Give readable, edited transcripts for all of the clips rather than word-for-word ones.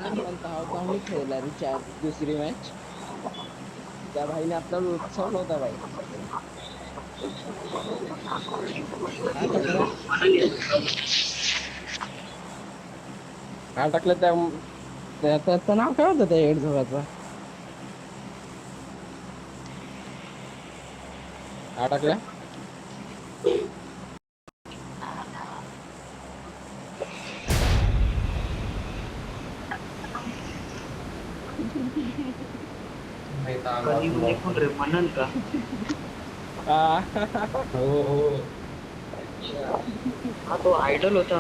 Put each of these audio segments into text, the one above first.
पण चांगली खेळला रिचार्ज दुसरी मॅच. त्या भाईने आपला उत्सव नव्हता भाई. हा टाकला हा टाकलं त्याचं नाव काय होतं त्या हेडझोराचं. हा टाकला कधी म्हणजे कोण रे म्हणन का? हो. हा तो आयडल होता.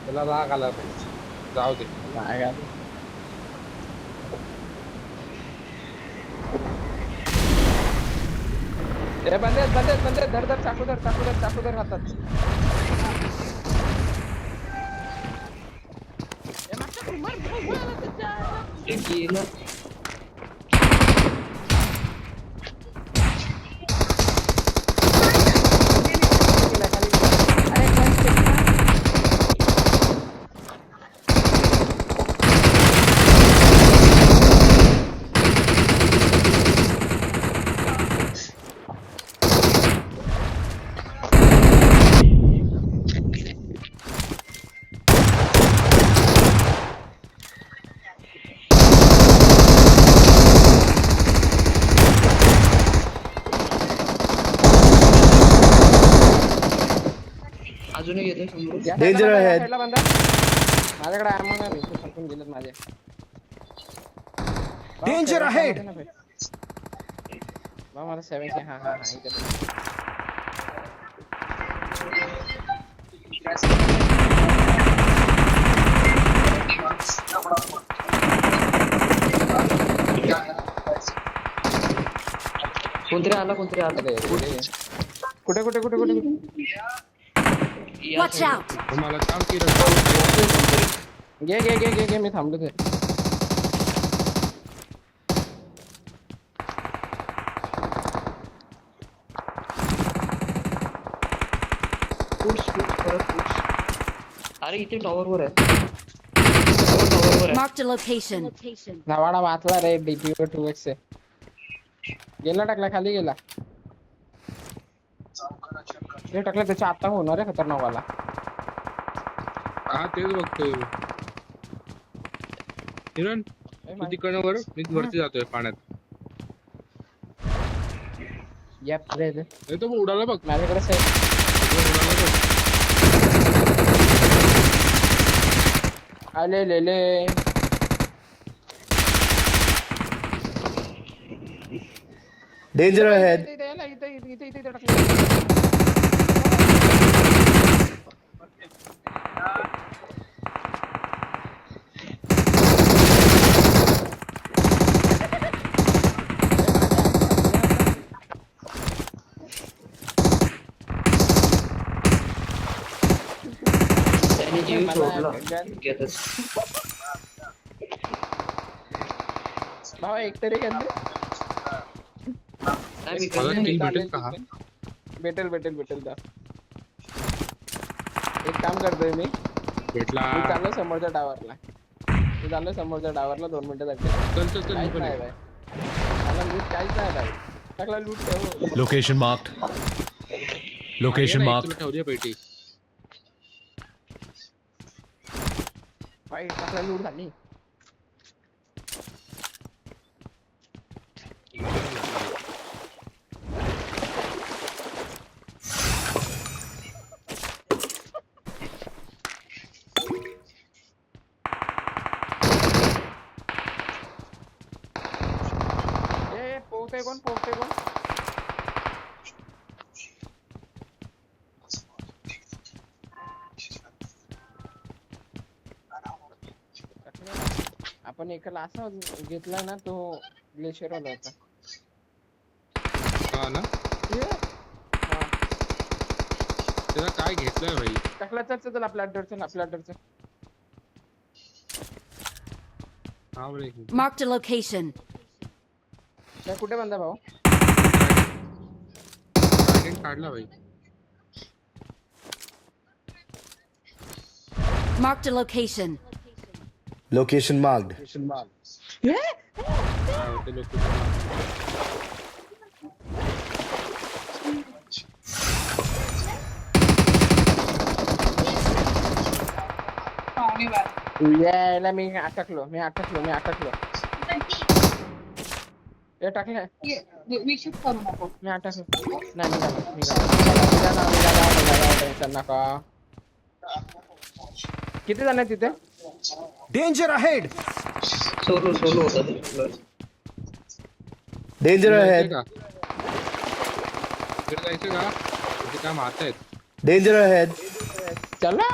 त्याला राग आला भाई. जाऊ दे. बंदे धर धर चाकू धर हातात. गेलं. अजूनही येतोय समोर. Danger ahead. माझ्याकडे आर्मर नाही भेटू संपून गेलेत माझे. Danger ahead. मला 7 हा इथे भेटतो. कोणतरी आला कुठे Watch out! तुम्हाला काम केलं. घे मी थांबलो ते. अरे इथे टॉवर वर आहे. टॉवर वर आहे. Marked a location. नवाडा वाचला रे डीपीओ 2x गेला टाकला खाली गेला. हे टाकलं त्याच्या आता होणार आहे खतरनाक वाला. हा तेच बघतोय. हिरण तू तिकडनं वर मी वरती जातोय पाण्यात. यप रे हे तो उडाला बघ. माझ्याकडे आले Danger ahead. इथे टाकलं. त्याने जीव सोडला. घेतच. भावा एक तरी करते. नाही मला मी किल भेटेल का हा? भेटेल दा. एक काम करतोय मी भेटला. चाललो समोरच्या टावरला. 2 मिनिटं लागतील. चल काहीच मी नाही पण बाय. मला लूट काहीच नाही बाय. टाकला लूट ठेव. Location marked. Location marked. ठेवली पेटी. बाय टाकला लूट झाली. पोहते कोण आपण एकाला असा घेतला ना तो ग्लेशियर वाला होता. हा ना त्याला काय घेतलंय भाई. टाकला चल आपल्या अड्डरचं. हा बरे. Marked a location. कुठे बंदा भाऊ. काढला भाई. Marked a location. Location marked. काय होते लोक यायला मी अटकलो. हे टाकलं. करू नको. मी अटकलो. नाही टेन्शन नका. किती जण आहेत तिथे? Danger ahead! सोलो होता ते. Danger ahead! का इकडे जायचं का इथे काय मारतायत Danger ahead! चला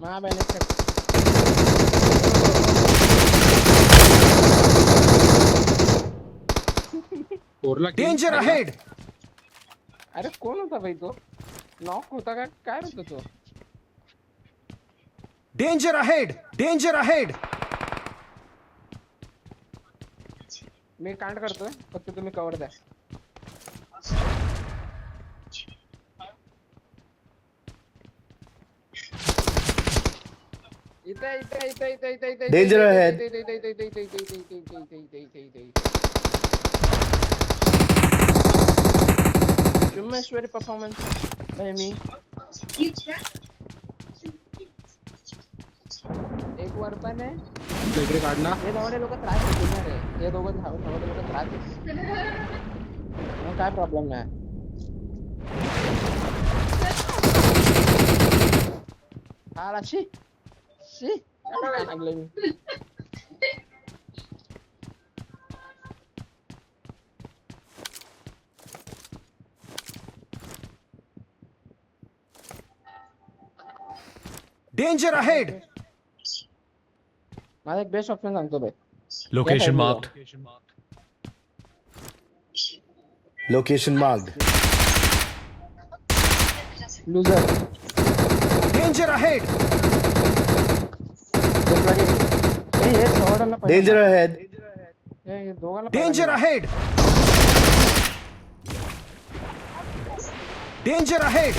महाबॅलेन्स कोरला किल Danger खायला? ahead! अरे कोण होता भाई तो? नॉक होता का काय होता तो? Danger ahead! Danger ahead! मी कांड करतोय फक्त तुम्ही कव्हर द्या. इथे Danger ahead. चुम्मेश्वरी परफॉर्मन्स नाही मी एक वर पण आहे. इकडे काढला हे दोघे लोक त्रास देणार आहे. हे दोघं धावत लोक त्रास देतात. मग काय प्रॉब्लेम नाही. हा शी काय लागलं मी. Danger ahead! माझा एक बेस्ट ऑप्शन सांगतो भाई. Location Yeah, marked. Location marked. लुझर Danger ahead! हे सोडायला पाहिजे. Danger ahead! हे दोघांना Danger ahead! Danger ahead!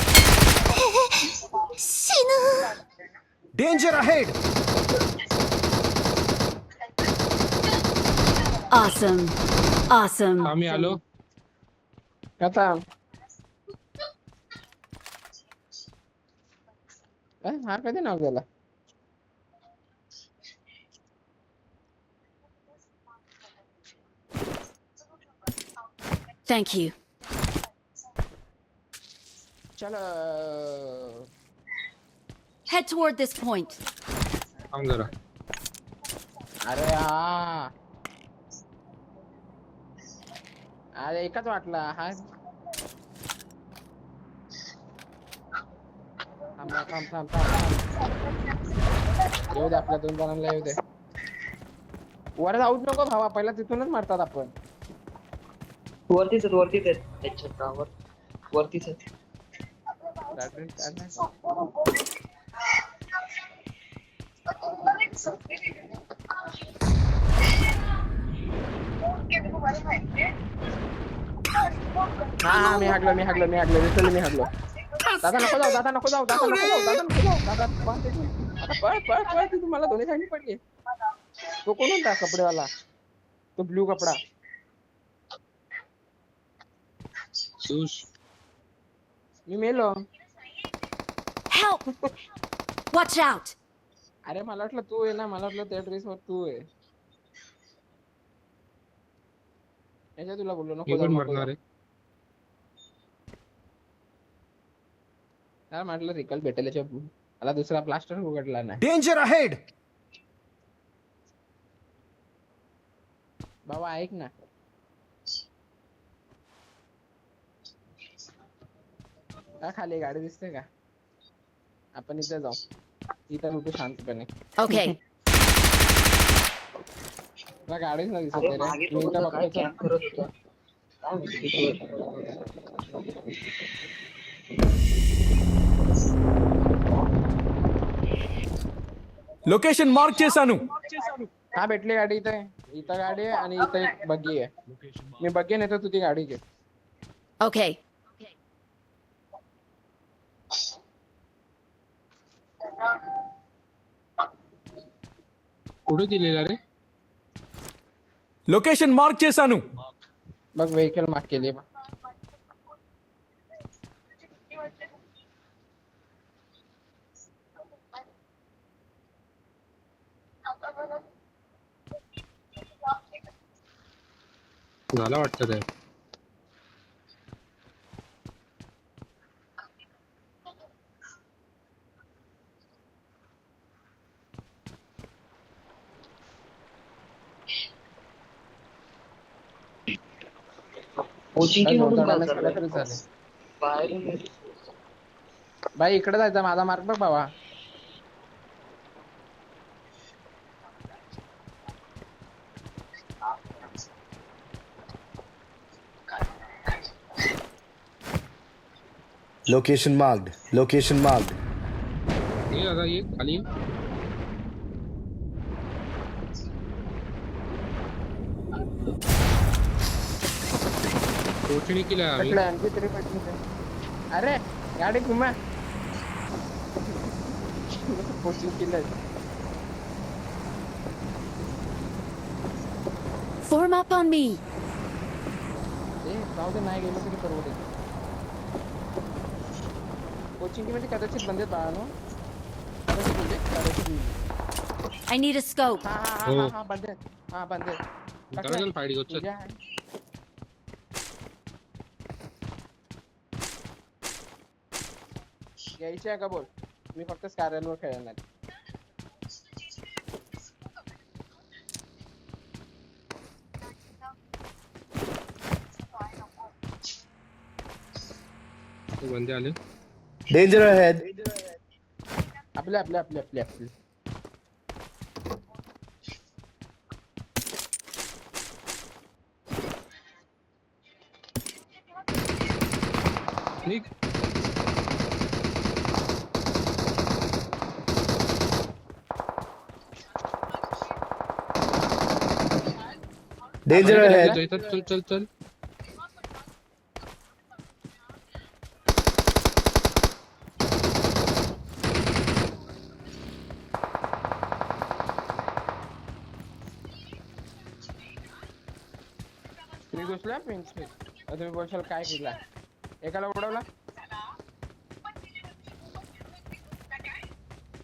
Danger ahead! Awesome. Awesome. आम्ही आलो आता हा कधी नाव गेला. Thank you. चलो Head toward this point. थांब जरा अरे हा अरे एकच वाटला हा. थांब येऊ दे आपल्या 2 जणांना येऊ दे. वर जाऊच नको भावा. पहिला तिथूनच मारतात आपण. वरतीच आहेत त्याच्या टावर वरतीच आहेत. हा मी हागलो लिटरली मी हागलो. दादा नको जाऊ दादा पळ तिथून. आता पळ तिथून. मला दोन्ही साईडनी पडली. तो कोण होता कपडेवाला? तो ब्लू कपडा. सुश मी मेलो. Help! Watch out! अरे मला वाटलं तू आहे ना. मला वाटलं त्या ड्रेस वर तू आहे. याच्या तुला बोललो मी नको पण जाऊ. मरणार आहे यार म्हटलं रिकल भेटेल याच्या. मला दुसरा प्लास्टर उघडला नाही. Danger ahead! बाबा ऐक ना. का खाली गाडी दिसते का? आपण इथे जाऊ. इथं उठू शांतपणे. Okay. मला गाडीच नाही दिसत अरे रे. मागे मी तो इथं काय बघतोय. कॅम्प करत होता काय माहिती Location mark చేశాను. हा भेटली गाडी इथे. इथं गाडी आहे आणि इथं एक बग्गी आहे. मी बग्गी नेतो तू ती गाडी घे. Okay. कुठे दिलेला रे? లొకేషన్ మార్క్ చేశాను. बघ व्हेकल मार्क केली बघ. झाला वाटतं ते. कोचिंग दोन मधून damage काय केलं तरी चाललंय? चालेल. बाहेरून बाई इकडे जायचा माझा मार्क बघ बाबा. Location marked. Location marked. ये आता ये खाली. कोचणी केला आम्ही. पटलं, आणखी तरी पटलं. अरे गाडी घुमा. कोचिंग केलं. Form up on me. जाऊ दे नाही गेलो तरी परवडेल. कोचिंग मध्ये कदाचित बंद आहेत बाळानो. कदाचित म्हणजे कदाचित. I need a scope. हा बंद आहेत. हा बंद आहेत. चला चल फाईट घेऊ चल. तुझ्या आहे. घ्यायची आहे का बोल. मी फक्त स्कारलवर खेळणार. ते बंदे आले. Danger ahead. आपले आपले आपले आपले आपले. निघ. Danger ahead. चल चल चल. मी घुसला पिंच मी. तुम्ही बोलशाल काय केला. एकाला उडवला.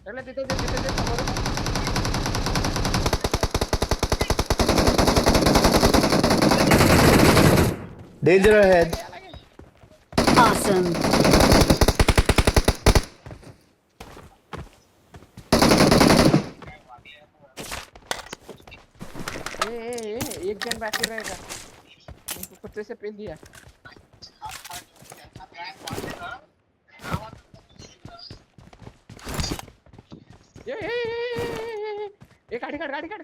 त्याला तिथे समोर. Danger ahead. Awesome. एक जन बाकी रहेगा. कुत्ते से पेल दिया. गाडी काढ.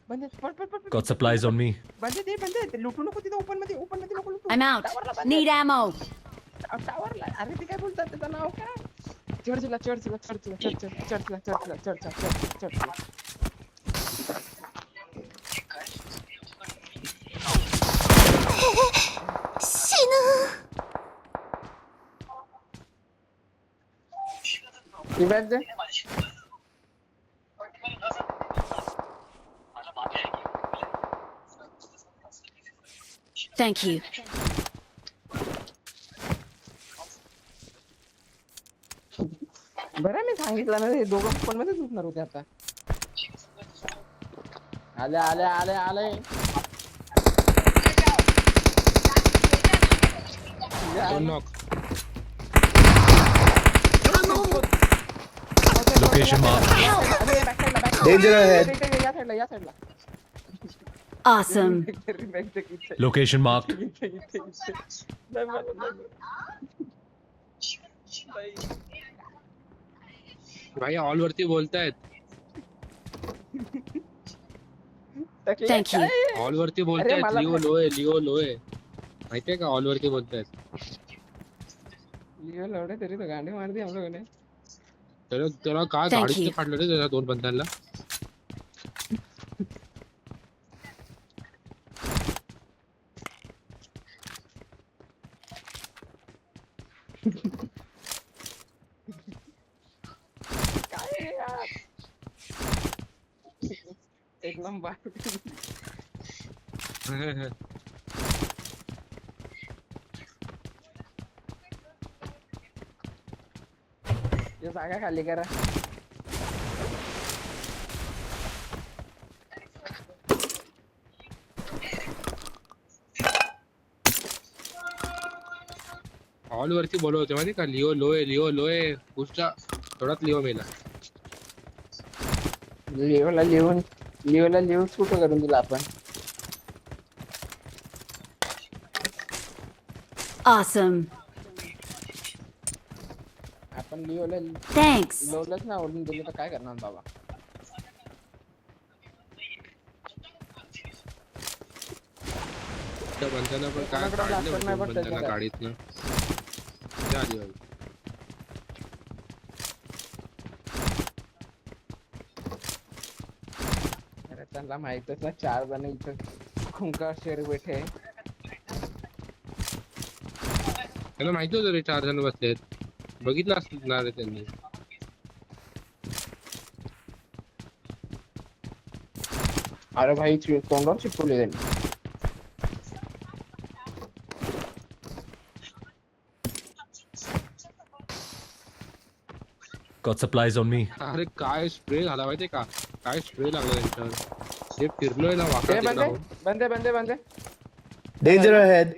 बंद पट. Got supplies on me. बंद लुटू नको तिथे. ओपन मध्ये नको लुटू. I'm out. Need ammo. टावरला. अरे ते काय बोलतात त्याचं नाव काय. चर्चला. Revive they. Thank you. बरं मी सांगितलं ना हे दोघं पण मध्ये झुकणार होते आता. आले. दोन knock. Location marked. Danger ahead. या साईडला. Awesome. Location marked. भाई ऑल वरती बोलतायत. Thank you. ऑल वरती अरे बोलतायत. मला लिओ लो आहे. माहितीये का ऑल वरती बोलतायत. लिओ लवडे तरी तो गांडी मार दी हम लोगों ने. त्याला काय Thank गाडीत you. फाडलं रे त्याच्या दोन बंद्यांना. एक नंबर. हे जागा खाली करा. हॉल वरती बोलवते माहिती का, लिओ लोय पुढच्या थोडाच लिओ मेला. लिओला लिहून सुट करून दिला आपण. Awesome. आपण लिओलाच Thanks. ना ओढून दिली तर काय करणार बाबा. त्या बंदाला पण काय कोणाकडे काढलं लागत नाही होतं पण बंदाला त्याच्यात. गाडीतनं. ते आली बाई. अरे त्यांना माहितच ना 4 जण इथं खुंका शेर बैठे. त्यांना माहिती होतं रे 4 जण बसलेत. बघितलं असतं ना रे त्यांनी. अरे भाई तोंडावर चिपकवले त्यांनी. Got supplies on me. अरे काय स्प्रे झाला माहितीये का, काय स्प्रे लागला त्यांच्यावर. ते फिरलोय ना वाकडा ए, तिकडा बंदे हो. बंदे. Danger ahead.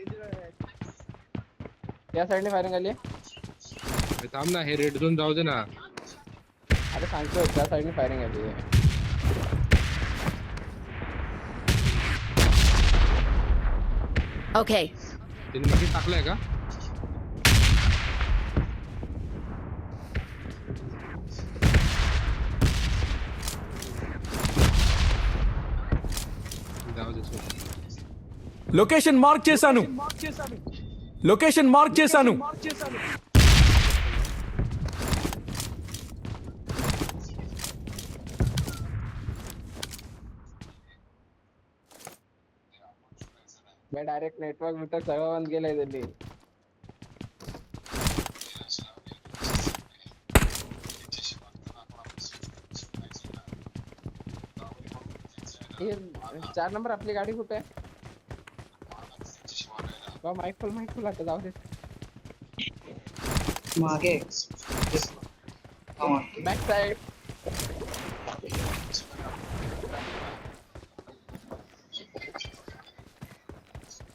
या साईडने फायरिंग आली. अरे थांब ना, हे रेड झोन जाऊ दे ना. अरे सांगतोय त्या साईडने फायरिंग आली. Okay. त्यांनी मध्ये टाकलाय का? जाऊ दे सोड. లొకేషన్ మార్క్ చేశాను. లొకేషన్ మార్క్ చేశాను. मैं डायरेक्ट नेटवर्क सगळं बंद केलंय त्यांनी. हे 4 नंबर आपली गाडी कुठे आहे. माईक फुल आता जाऊ दे. मागे बॅक साइड.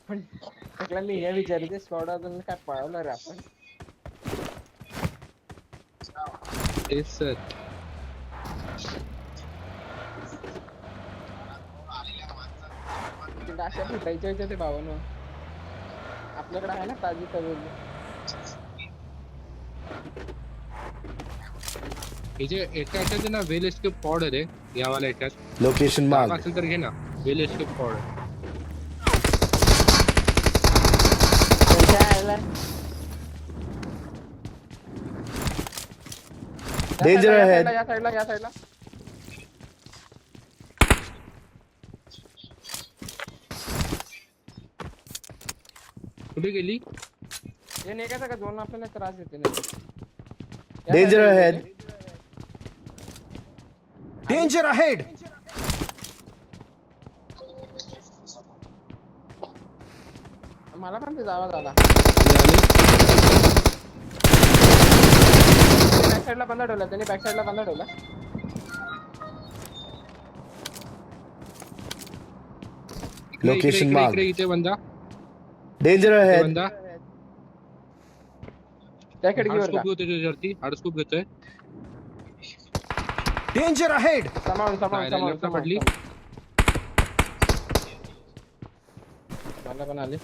पण सगळ्यांनी हे विचारते स्क्वॉड अजून काय पळवलं रे आपण. तेच सर. अशा फुटायच्या होत्या ते भावानं. आपल्याकडे आहे ना ताजी तवेली. हे जे एका याच्यात आहे ना वेल एस्केप पॉड आहे रे, यावाला याच्यात. Location जागा marked. असेल तर घे ना, वेल एस्केप पॉड. Danger ahead. या साईडला. कुठे गेली? हे निघायचं का दोन आपल्याला त्रास देते नाही. Danger ahead. Danger ahead. मला पण ते जावा झाला. बॅक साईडला बंद ठेवला त्यांनी. बॅक साईडला बंद ठेवला. Location marked. इथे बंदा. Danger इथे ahead. बंदा. त्या खिडकीवर हार्डस्कोप घेऊ त्याच्यावरती. हार्डस्कोप घेतोय. Danger ahead. समावून लेफ्टला पडली. मला पण आली.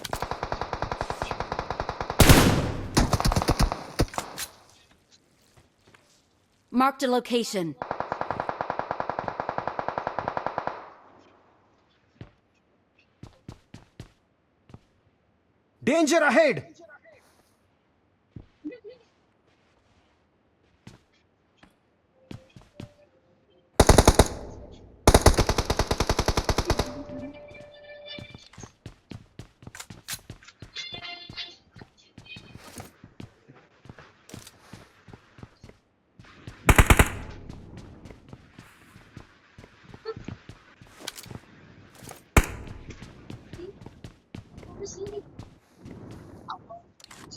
Marked a location. Danger ahead.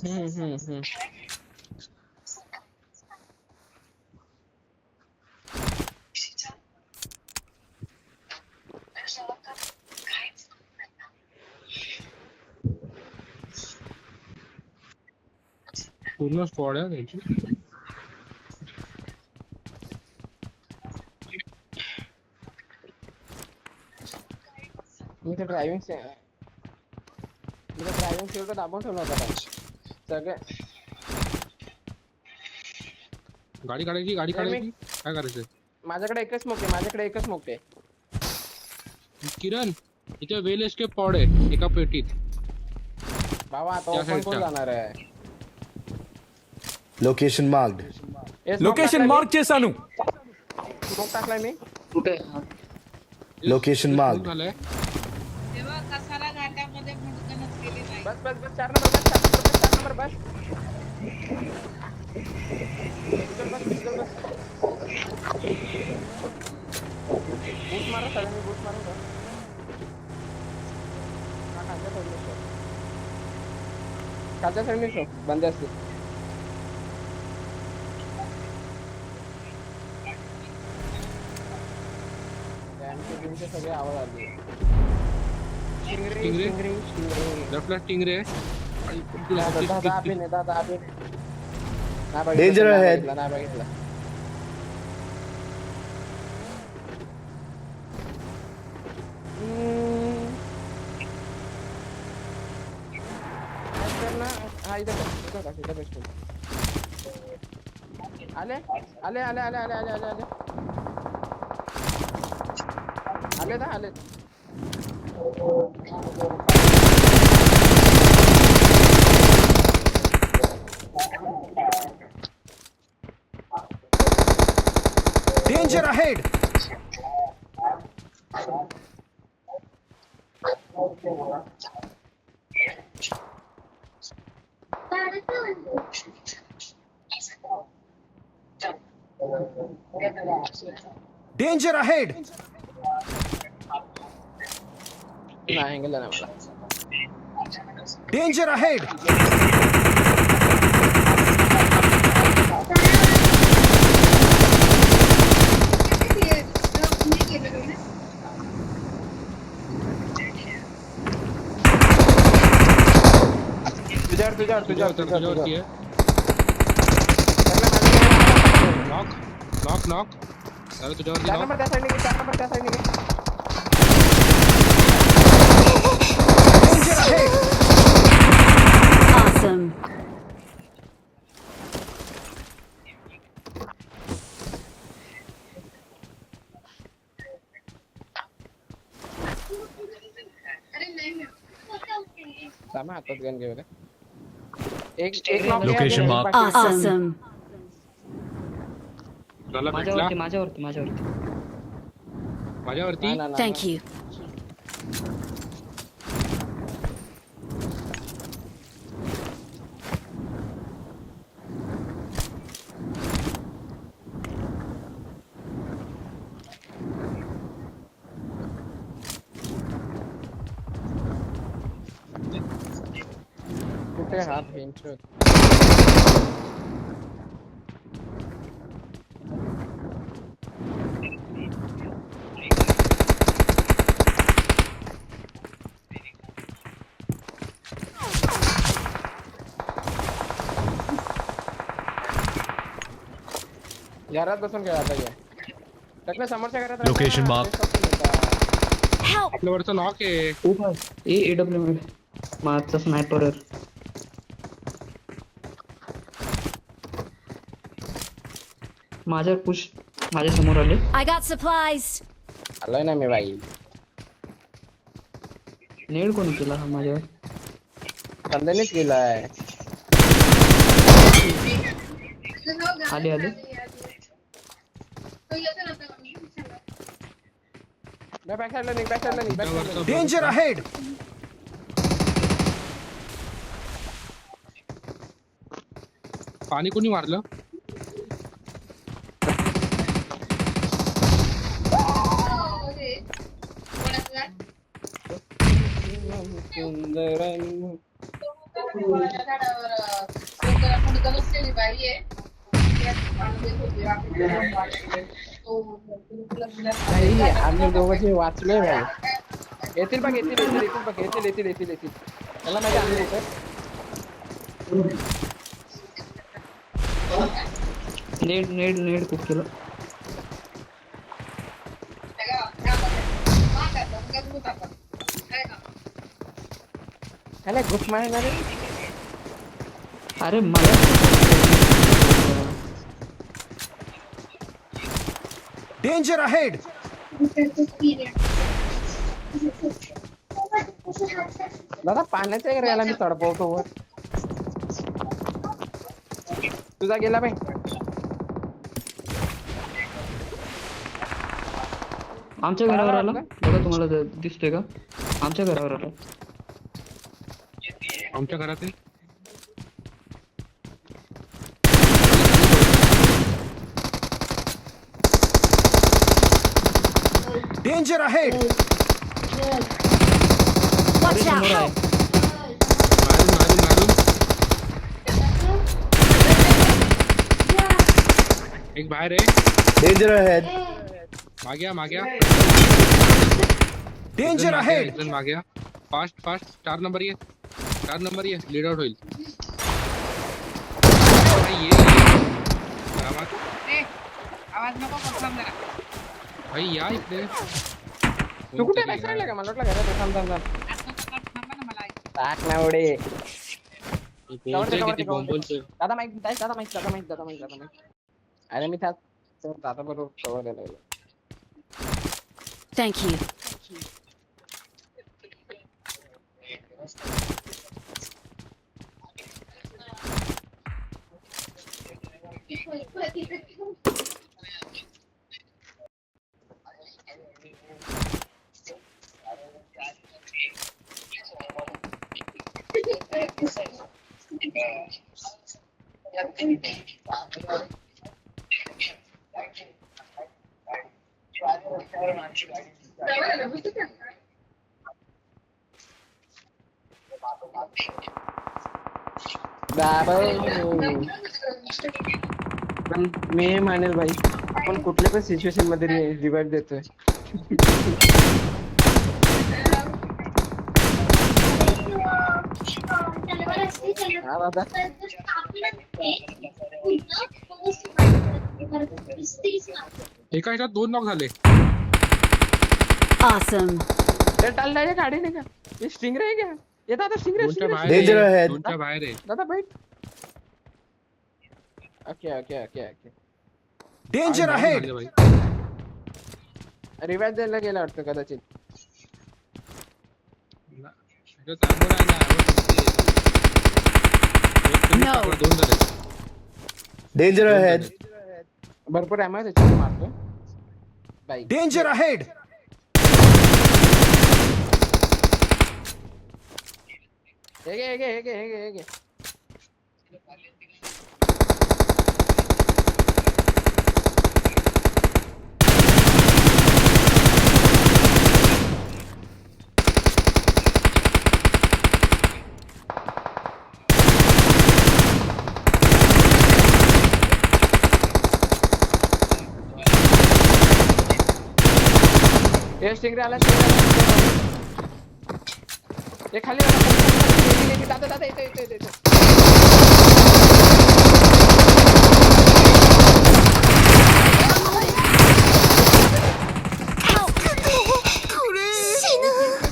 हम्म. पूर्ण स्क्वॉड आहे त्यांची. मी तर ड्रायव्हिंग सीट दाबून ठेवला होता काय. सगळे गाडी काढायची काय करायचं. माझ्याकडे एकच स्मोक आहे. किरण इथे वेल एस्केप पॉड आहे एका पेटीत. बाबा आता त्या ओपन side कोण चा. जाणार आहे. Location marked. లొకేషన్ మార్క్ చేశాను स्मोक टाकलाय मी. कुठे Location marked. झालंय. तेव्हा कसारा घाटामध्ये मुडकनच गेली नाही. बस 4 नंबर बस. इधर बस. बूट मारा सगळ्यांनी बूट मारून ठेव. खालच्या साईडने शो बंद असते. त्यांचे सगळे आवाज आले. स्टिंगरे? लेफ्टला स्टिंगरे आहे. Danger ahead. नाही बघितलं. हा इथं बेस्ट. आले. Danger ahead! Danger ahead! नाही गेलं ना मला. Danger ahead! तुझ्यावरती आहे. नॉक झालं तुझ्यावरती. 4 नंबर त्या साईडने घे. Danger ahead! Awesome. सामा हातात गन घेऊ रे. एक knock आहे Location आणि एक mark. बाकी. Awesome. झाला भेटला. माझ्यावरती माझ्यावरती. ना. Thank you. कुठे हात बेंच. घरात बसून खेळा आता ये. टकल्या समोरच्या घरात राहा. Location mark. Help! आपल्यावरचा नॉक आहे. AW माझा स्नायपर. माझ्या समोर आले. I got supplies. आलोय ना मी बाई. नेड कोणी केला हा माझ्यावर. कंदनीच गेलाय. आले बॅक साइडला निघ. Danger ahead! पाणी कोणी मारलं. सुंदर फळाच्या झाडावर मुडकं बसलेली बाई आहे. ती असं पाणी देत होती. आपण नाही आम्ही दोघं जे वाचलोय भाई. येतील बघ येतील बघ येतील. त्याला माहिती आम्ही येतोय. नेड खूप केलं. त्याला घुस मारायला रे. अरे मला Danger ahead! दादा पाण्याच्या एरियाला मी तडपवतो वर. तुझा गेला बाई. आमच्या घरावर आला बघा, तुम्हाला दिसतोय का? आमच्या घरावर आला. आमच्या घरात आहे. Danger ahead! Watch out! समोर आहे. Help! मारून एक बाहेर आहे. Danger ahead. माग्या Danger ahead! इथून माग्या. फास्ट 4 नंबर ये लीड आउट होईल. ये आवाज ए, आवाज नको करू थांब जरा. भाई या इकडे. तू कुठे बॅक साईडला का? मला वाटलं घरात आहे. थांब. आता तर थांबा ना मला ऐक. टाक ना एवढे. बोलतोय किती बॉम्ब बोलतोय. दादा माहित. अरे मी त्यात दादा बरोबर कवर द्यायला. Thank you. पण मी मानेल भाई, आपण कुठल्या पण सिच्युएशन मध्ये रिवाइव देतोय. हा दादा एका ह्याच्यात 2 नॉक झाले. Awesome. ते टाळल्या गाडी नाही का? ये स्टिंग रे क्या? ये दादा स्टिंग रे. दोनच्या बाहेर Danger आहे. ahead. दोनच्या बाहेर आहे. दादा बैठ. ओके. Danger काय ahead! झाले भाई. रिवाइव द्यायला गेला वाटतं कदाचित. ह्याच्यात ammo नाही ना, No. ammo 2 झाले. Danger ahead. भरपूर आहे त्याच्यावर मारतो. बाईक. Danger ahead! हे घे. हे स्टिंग रे आला. हे खाली दादा येतो.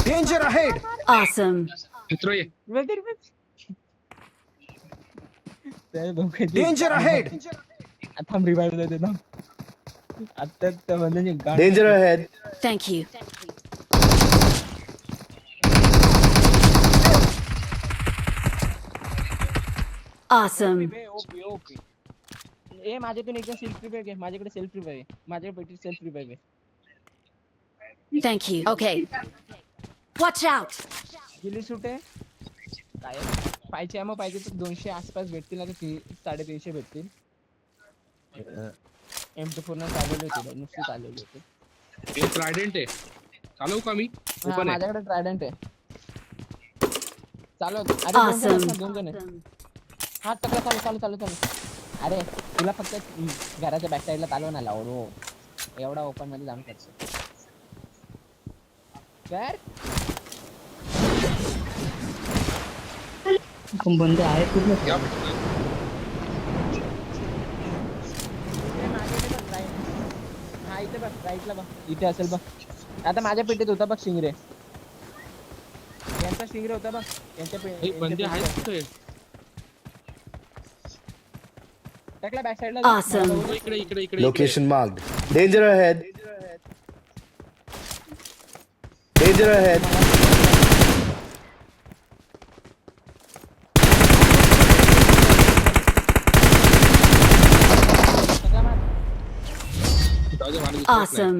Danger ahead! Awesome. मित्र ये. Danger ahead! आता रिवाइव देते ना. आता म्हणजे Danger ahead. Thank you. Awesome. OP. ए माझ्याकडून एकदा सेल्फ रिवाइव घे. माझ्याकडे सेल्फ रिवाइव आहे. माझ्याकडे पेटी सेल्फ रिवाइव आहे. Thank you. Okay. Watch out. गिली सूट आहे. काय पाहिजे मग पाहिजे तर 200 आसपास भेटतील, आता 350 भेटतील. M24 न चालवले होते, नुसते चालवले होते. हे ट्रायडेंट आहे. चालवू का मी? हा, ओपन आहे. माझ्याकडे ट्रायडंट आहे. चालू होतं. अरे दोन जण आहेत Awesome. ना, दोन जण आहेत. हा टकला चालू. अरे तुला फक्त घराच्या बॅक साईडला चालव ना लावू एवढा ओपन मध्ये जाऊन करतो तर पण बंद आहे पूर्ण. क्या भेटलं? इकडे मागे बघ राईट. हा इथे बघ राईटला बघ इथे असेल बघ. आता माझ्या पेटीत होता बघ शिंगरे. यांचा शिंगरे होता बघ यांच्या हे बंदे आहेत कुठे? टाकला बॅक साईडला Awesome. इकडे Location marked. Danger ahead. Danger ahead. जाऊ दे, मला दिसत नाही. Awesome.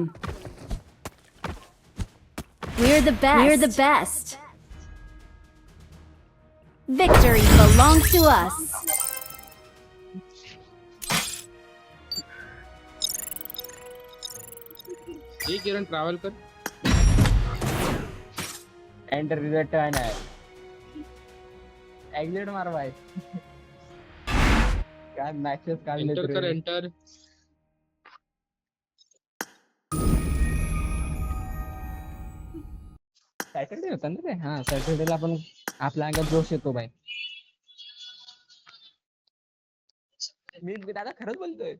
We're the best. We're the best. Victory belongs to us. ये किरण ट्रॅव्हल कर. एंटर रिझल्ट आहे ना एक्झिट मार बाय काय मॅचेस काढले एंटर कर एंटर. सॅटर्डे होता ना ते हा सॅटर्डेला आपण आपल्या अंगात जोश येतो बाय मी दादा खरंच बोलतोय